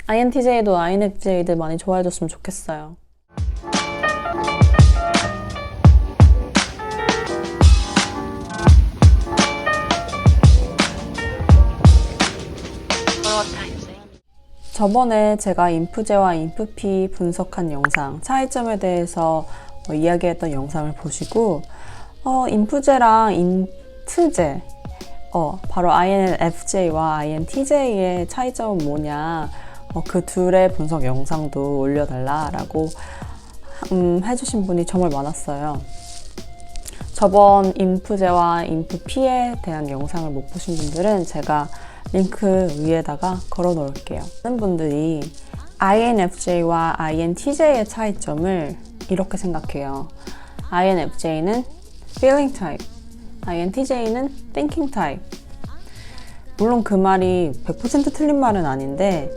INTJ도 INFJ들 많이 좋아해줬으면 좋겠어요. 저번에 제가 인프제와 인프피 분석한 영상, 차이점에 대해서 이야기했던 영상을 보시고 인프제랑 인트제, 바로 INFJ와 INTJ의 차이점은 뭐냐, 그 둘의 분석 영상도 올려달라라고 해주신 분이 정말 많았어요. 저번 인프제와 인프피에 대한 영상을 못 보신 분들은 제가 링크 위에다가 걸어 놓을게요. 많은 분들이 INFJ와 INTJ의 차이점을 이렇게 생각해요. INFJ는 feeling type, INTJ는 thinking type. 물론 그 말이 100% 틀린 말은 아닌데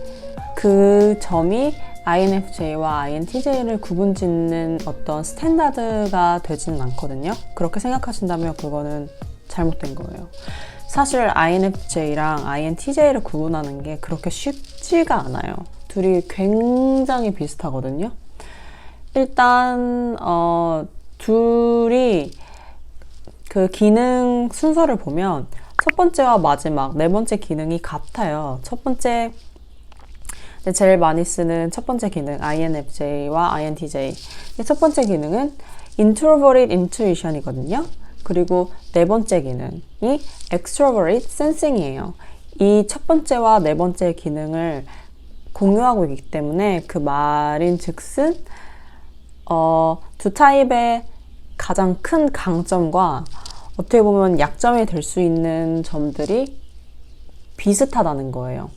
그 점이 INFJ와 INTJ를 구분짓는 어떤 스탠다드가 되지는 않거든요. 그렇게 생각하신다면 그거는 잘못된 거예요. 사실 INFJ랑 INTJ를 구분하는 게 그렇게 쉽지가 않아요. 둘이 굉장히 비슷하거든요. 일단 둘이 그 기능 순서를 보면 첫 번째와 마지막 네 번째 기능이 같아요. 첫 번째, 제일 많이 쓰는 첫 번째 기능 INFJ와 INTJ. 첫 번째 기능은 Introverted Intuition이거든요. 그리고 네 번째 기능이 Extroverted Sensing이에요. 이 첫 번째와 네 번째 기능을 공유하고 있기 때문에 그 말인 즉슨 두 타입의 가장 큰 강점과 어떻게 보면 약점이 될 수 있는 점들이 비슷하다는 거예요.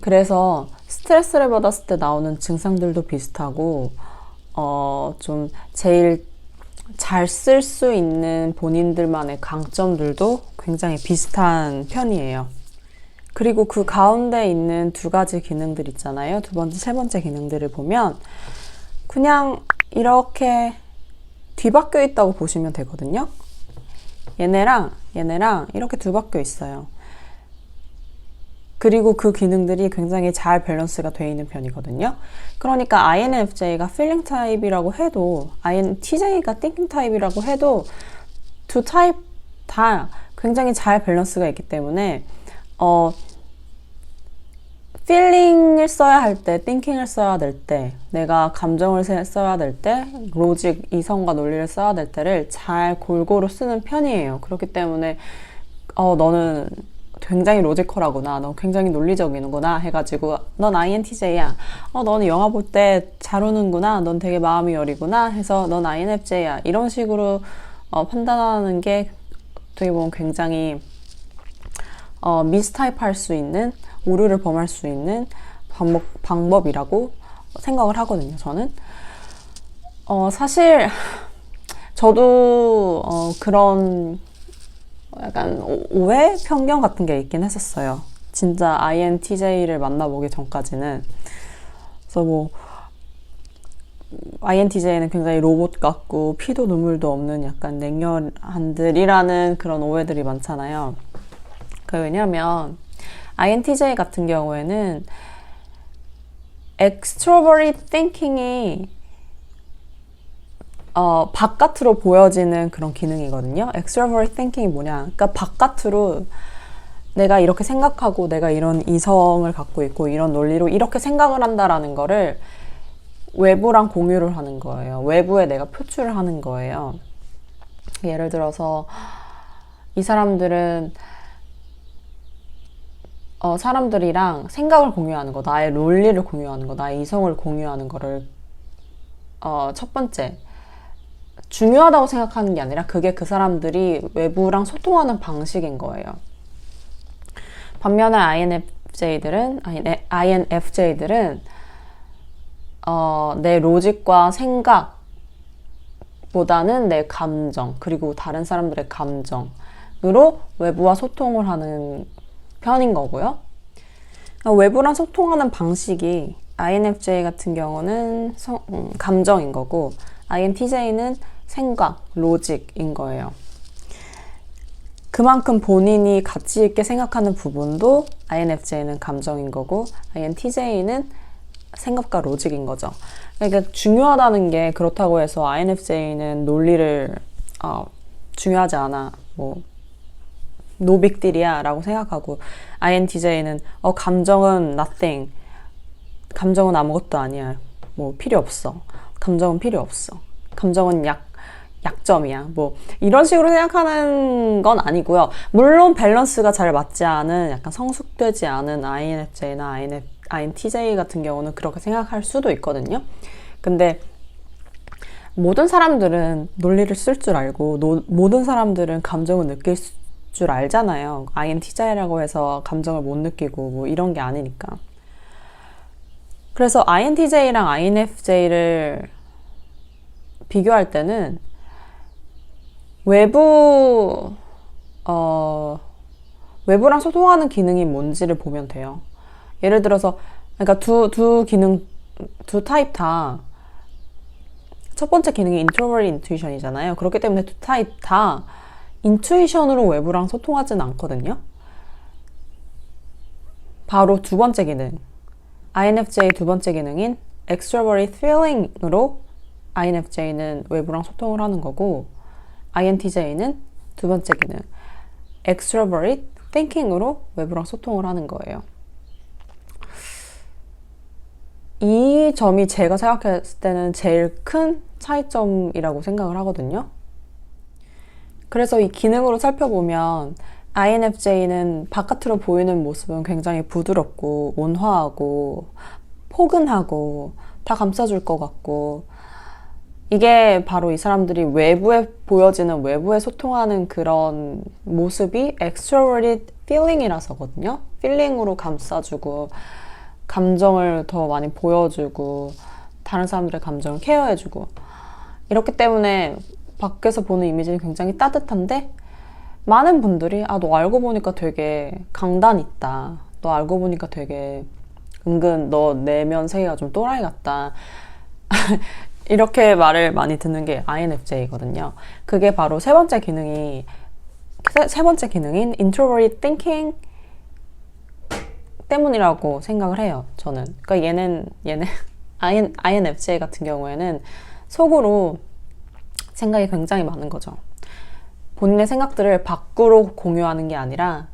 그래서 스트레스를 받았을 때 나오는 증상들도 비슷하고 좀 제일 잘 쓸 수 있는 본인들만의 강점들도 굉장히 비슷한 편이에요. 그리고 그 가운데 있는 두 가지 기능들 있잖아요. 두 번째, 세 번째 기능들을 보면 그냥 이렇게 뒤바뀌어 있다고 보시면 되거든요. 얘네랑 이렇게 뒤바뀌어 있어요. 그리고 그 기능들이 굉장히 잘 밸런스가 되어 있는 편이거든요. 그러니까 INFJ가 feeling 타입이라고 해도 INTJ가 thinking 타입이라고 해도 두 타입 다 굉장히 잘 밸런스가 있기 때문에 feeling을 써야 할 때, thinking을 써야 될 때, 내가 감정을 써야 될 때, 로직, 이성과 논리를 써야 될 때를 잘 골고루 쓰는 편이에요. 그렇기 때문에 너는 굉장히 로지컬하구나, 너 굉장히 논리적이구나 해가지고 넌 INTJ야, 너는 영화 볼 때 잘 우는구나, 넌 되게 마음이 여리구나 해서 넌 INFJ야, 이런 식으로 판단하는 게 어떻게 보면 굉장히 미스타입할 수 있는, 오류를 범할 수 있는 방법이라고 생각을 하거든요, 저는. 사실 저도 그런 약간 오해? 편견 같은 게 있긴 했었어요. 진짜 INTJ를 만나보기 전까지는. 그래서 INTJ는 굉장히 로봇 같고 피도 눈물도 없는 약간 냉혈한들이라는 그런 오해들이 많잖아요. 왜냐면 INTJ 같은 경우에는 extroverted thinking이 바깥으로 보여지는 그런 기능이거든요. extroverted thinking이 뭐냐? 그러니까 바깥으로 내가 이렇게 생각하고 내가 이런 이성을 갖고 있고 이런 논리로 이렇게 생각을 한다라는 거를 외부랑 공유를 하는 거예요. 외부에 내가 표출을 하는 거예요. 예를 들어서 이 사람들은 사람들이랑 생각을 공유하는 거, 나의 논리를 공유하는 거, 나의 이성을 공유하는 거를 첫 번째 중요하다고 생각하는 게 아니라 그게 그 사람들이 외부랑 소통하는 방식인 거예요. 반면에 INFJ들은 내 로직과 생각보다는 내 감정, 그리고 다른 사람들의 감정으로 외부와 소통을 하는 편인 거고요. 외부랑 소통하는 방식이 INFJ 같은 경우는 감정인 거고 INTJ는 생각, 로직인 거예요. 그만큼 본인이 가치 있게 생각하는 부분도 INFJ는 감정인 거고 INTJ는 생각과 로직인 거죠. 그러니까 중요하다는 게 그렇다고 해서 INFJ는 논리를 중요하지 않아. 뭐 노빅딜이야 라고 생각하고 INTJ는 감정은 nothing. 감정은 아무것도 아니야. 뭐 필요 없어. 감정은 필요 없어. 감정은 약점이야. 뭐 이런 식으로 생각하는 건 아니고요. 물론 밸런스가 잘 맞지 않은 약간 성숙되지 않은 INFJ나 INTJ 같은 경우는 그렇게 생각할 수도 있거든요. 근데 모든 사람들은 논리를 쓸 줄 알고 모든 사람들은 감정을 느낄 줄 알잖아요. INTJ라고 해서 감정을 못 느끼고 뭐 이런 게 아니니까. 그래서 INTJ랑 INFJ를 비교할 때는 외부랑 소통하는 기능이 뭔지를 보면 돼요. 예를 들어서, 그러니까 두 타입 다, 첫 번째 기능이 인트로버트 인투이션이잖아요. 그렇기 때문에 두 타입 다 인투이션으로 외부랑 소통하지는 않거든요. 바로 두 번째 기능. INFJ 두 번째 기능인 extrovert feeling으로 INFJ는 외부랑 소통을 하는 거고 INTJ는 두 번째 기능 extrovert thinking으로 외부랑 소통을 하는 거예요. 이 점이 제가 생각했을 때는 제일 큰 차이점이라고 생각을 하거든요. 그래서 이 기능으로 살펴보면 INFJ는 바깥으로 보이는 모습은 굉장히 부드럽고 온화하고 포근하고 다 감싸줄 것 같고 이게 바로 이 사람들이 외부에 보여지는 외부에 소통하는 그런 모습이 extroverted feeling이라서거든요. feeling으로 감싸주고 감정을 더 많이 보여주고 다른 사람들의 감정을 케어해주고 이렇기 때문에 밖에서 보는 이미지는 굉장히 따뜻한데 많은 분들이 너 알고 보니까 되게 강단 있다. 너 알고 보니까 되게 은근 너 내면 세계가 좀 또라이 같다. 이렇게 말을 많이 듣는 게 INFJ거든요. 그게 바로 세 번째 기능인 introvert thinking 때문이라고 생각을 해요. 저는. 그러니까 얘는 INFJ 같은 경우에는 속으로 생각이 굉장히 많은 거죠. 본인의 생각들을 밖으로 공유하는 게 아니라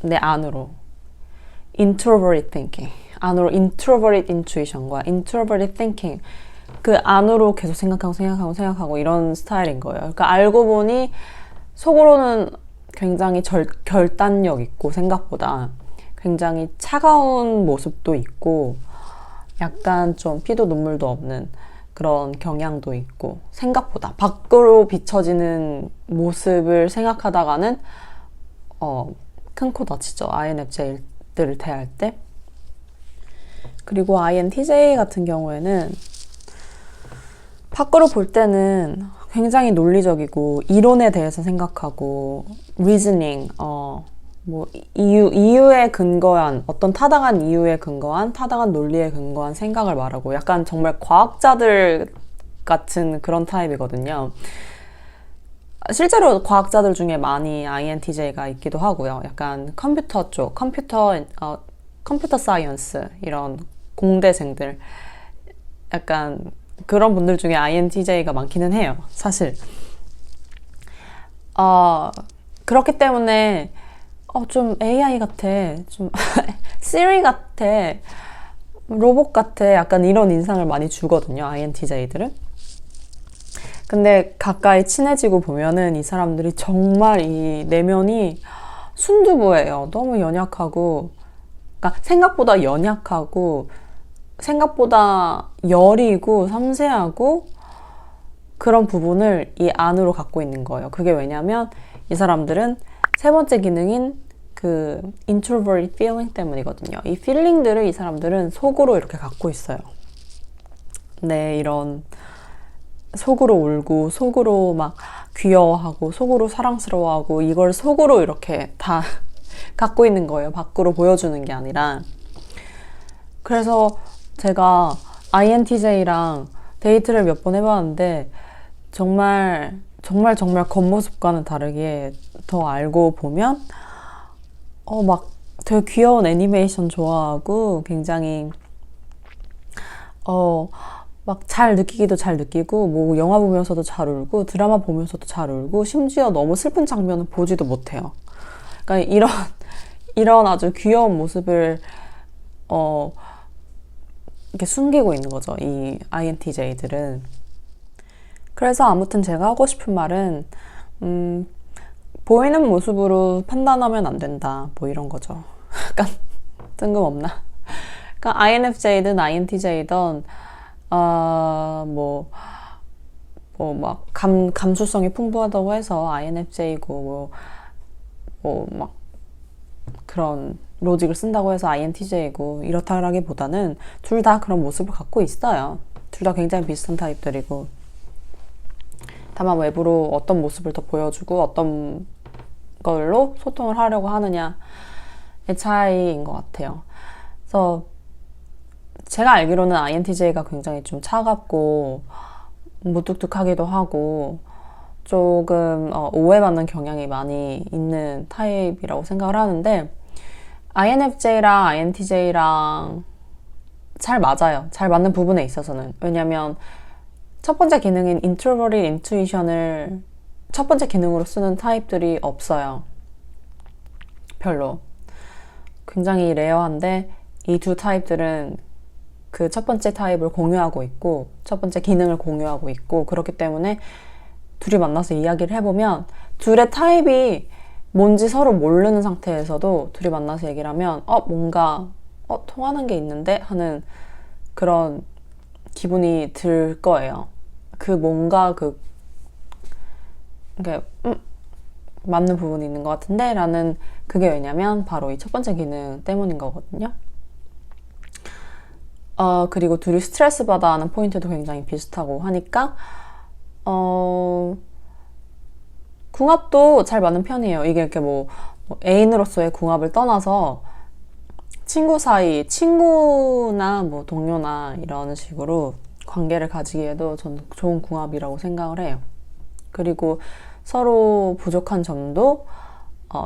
내 안으로 introvert thinking 안으로 introvert intuition과 introvert thinking 그 안으로 계속 생각하고 이런 스타일인 거예요. 그러니까 알고 보니 속으로는 굉장히 결단력 있고 생각보다 굉장히 차가운 모습도 있고 약간 좀 피도 눈물도 없는 그런 경향도 있고 생각보다 밖으로 비춰지는 모습을 생각하다가는 큰 코 다치죠. INFJ들을 대할 때. 그리고 INTJ 같은 경우에는 밖으로 볼 때는 굉장히 논리적이고 이론에 대해서 생각하고 reasoning, 뭐 이유에 근거한 어떤 타당한 이유에 근거한 타당한 논리에 근거한 생각을 말하고 약간 정말 과학자들 같은 그런 타입이거든요. 실제로 과학자들 중에 많이 INTJ가 있기도 하고요. 약간 컴퓨터 쪽, 컴퓨터 사이언스 이런 공대생들 약간 그런 분들 중에 INTJ가 많기는 해요. 사실. 그렇기 때문에 좀 AI 같아, 좀 시리 같아, 로봇 같아 약간 이런 인상을 많이 주거든요. INTJ들은. 근데 가까이 친해지고 보면은 이 사람들이 정말 이 내면이 순두부예요. 너무 연약하고 그러니까 생각보다 연약하고 생각보다 여리고 섬세하고 그런 부분을 이 안으로 갖고 있는 거예요. 그게 왜냐면 이 사람들은 세 번째 기능인 그 introvert feeling 때문이거든요. 이 feeling들을 이 사람들은 속으로 이렇게 갖고 있어요. 네, 이런 속으로 울고 속으로 막 귀여워하고 속으로 사랑스러워하고 이걸 속으로 이렇게 다 갖고 있는 거예요. 밖으로 보여주는 게 아니라. 그래서 제가 INTJ랑 데이트를 몇 번 해봤는데 정말 정말 정말 겉모습과는 다르게 더 알고 보면 막 되게 귀여운 애니메이션 좋아하고 굉장히 막 잘 느끼기도 잘 느끼고 뭐 영화 보면서도 잘 울고 드라마 보면서도 잘 울고 심지어 너무 슬픈 장면은 보지도 못해요. 그러니까 이런 아주 귀여운 모습을 이렇게 숨기고 있는 거죠. 이 INTJ들은. 그래서 아무튼 제가 하고 싶은 말은 보이는 모습으로 판단하면 안 된다. 뭐 이런 거죠. 약간 뜬금없나? 그러니까 INFJ든 INTJ든 막 감수성이 풍부하다고 해서 INFJ고 막 그런 로직을 쓴다고 해서 INTJ고 이렇다라기보다는 둘 다 그런 모습을 갖고 있어요. 둘 다 굉장히 비슷한 타입들이고 다만 외부로 어떤 모습을 더 보여주고 어떤 걸로 소통을 하려고 하느냐의 차이인 것 같아요. 그래서 제가 알기로는 INTJ가 굉장히 좀 차갑고 무뚝뚝하기도 하고 조금 오해받는 경향이 많이 있는 타입이라고 생각을 하는데 INFJ랑 INTJ랑 잘 맞아요. 잘 맞는 부분에 있어서는. 왜냐면 첫 번째 기능인 Introverted Intuition을 첫 번째 기능으로 쓰는 타입들이 없어요. 별로. 굉장히 레어한데 이 두 타입들은 그 첫 번째 타입을 공유하고 있고 첫 번째 기능을 공유하고 있고 그렇기 때문에 둘이 만나서 이야기를 해보면 둘의 타입이 뭔지 서로 모르는 상태에서도 둘이 만나서 얘기를 하면 뭔가 통하는 게 있는데 하는 그런 기분이 들 거예요. 그 뭔가 맞는 부분이 있는 것 같은데 라는 그게 왜냐면 바로 이 첫 번째 기능 때문인 거거든요. 그리고 둘이 스트레스 받아 하는 포인트도 굉장히 비슷하고 하니까 궁합도 잘 맞는 편이에요. 이게 이렇게 뭐 애인으로서의 궁합을 떠나서 친구 사이, 친구나 뭐 동료나 이런 식으로 관계를 가지기에도 저는 좋은 궁합이라고 생각을 해요. 그리고 서로 부족한 점도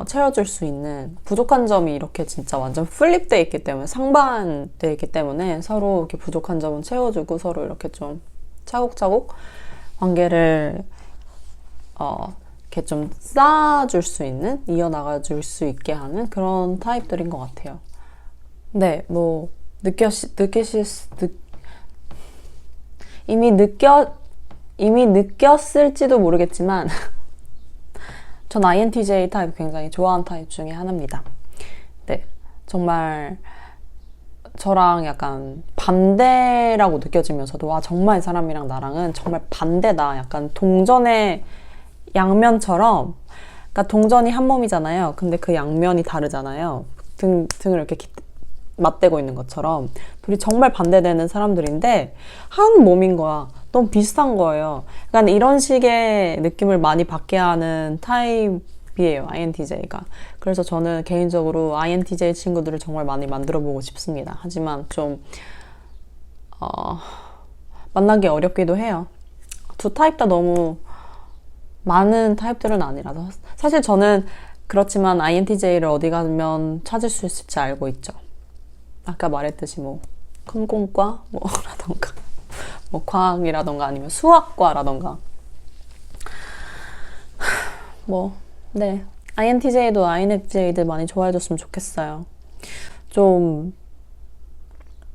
채워줄 수 있는 부족한 점이 이렇게 진짜 완전 플립돼 있기 때문에 상반돼 있기 때문에 서로 이렇게 부족한 점은 채워주고 서로 이렇게 좀 차곡차곡 관계를 이렇게 좀 쌓아줄 수 있는 이어나가줄 수 있게 하는 그런 타입들인 것 같아요. 네, 뭐 이미 느꼈을지도 모르겠지만 전 INTJ 타입 굉장히 좋아하는 타입 중에 하나입니다. 네, 정말 저랑 약간 반대라고 느껴지면서도 와 정말 이 사람이랑 나랑은 정말 반대다. 약간 동전의 양면처럼 그러니까 동전이 한 몸이잖아요. 근데 그 양면이 다르잖아요. 등을 이렇게 맞대고 있는 것처럼 둘이 정말 반대되는 사람들인데 한 몸인 거야. 너무 비슷한 거예요. 그러니까 이런 식의 느낌을 많이 받게 하는 타입이에요, INTJ가. 그래서 저는 개인적으로 INTJ 친구들을 정말 많이 만들어 보고 싶습니다. 하지만 좀 만나기 어렵기도 해요. 두 타입 다 너무 많은 타입들은 아니라서. 사실 저는 그렇지만 INTJ를 어디 가면 찾을 수 있을지 알고 있죠. 아까 말했듯이 뭐 컴공과 라던가 뭐 과학이라던가 아니면 수학과라던가 네. INTJ도 INFJ들 많이 좋아해줬으면 좋겠어요. 좀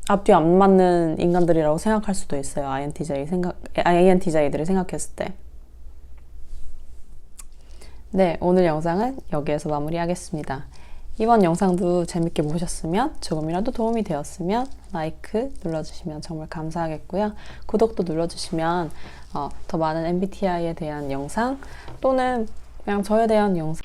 앞뒤 안 맞는 인간들이라고 생각할 수도 있어요. INTJ들이 생각했을 때. 네, 오늘 영상은 여기에서 마무리하겠습니다. 이번 영상도 재밌게 보셨으면 조금이라도 도움이 되었으면 라이크 눌러주시면 정말 감사하겠고요. 구독도 눌러주시면 더 많은 MBTI에 대한 영상 또는 그냥 저에 대한 영상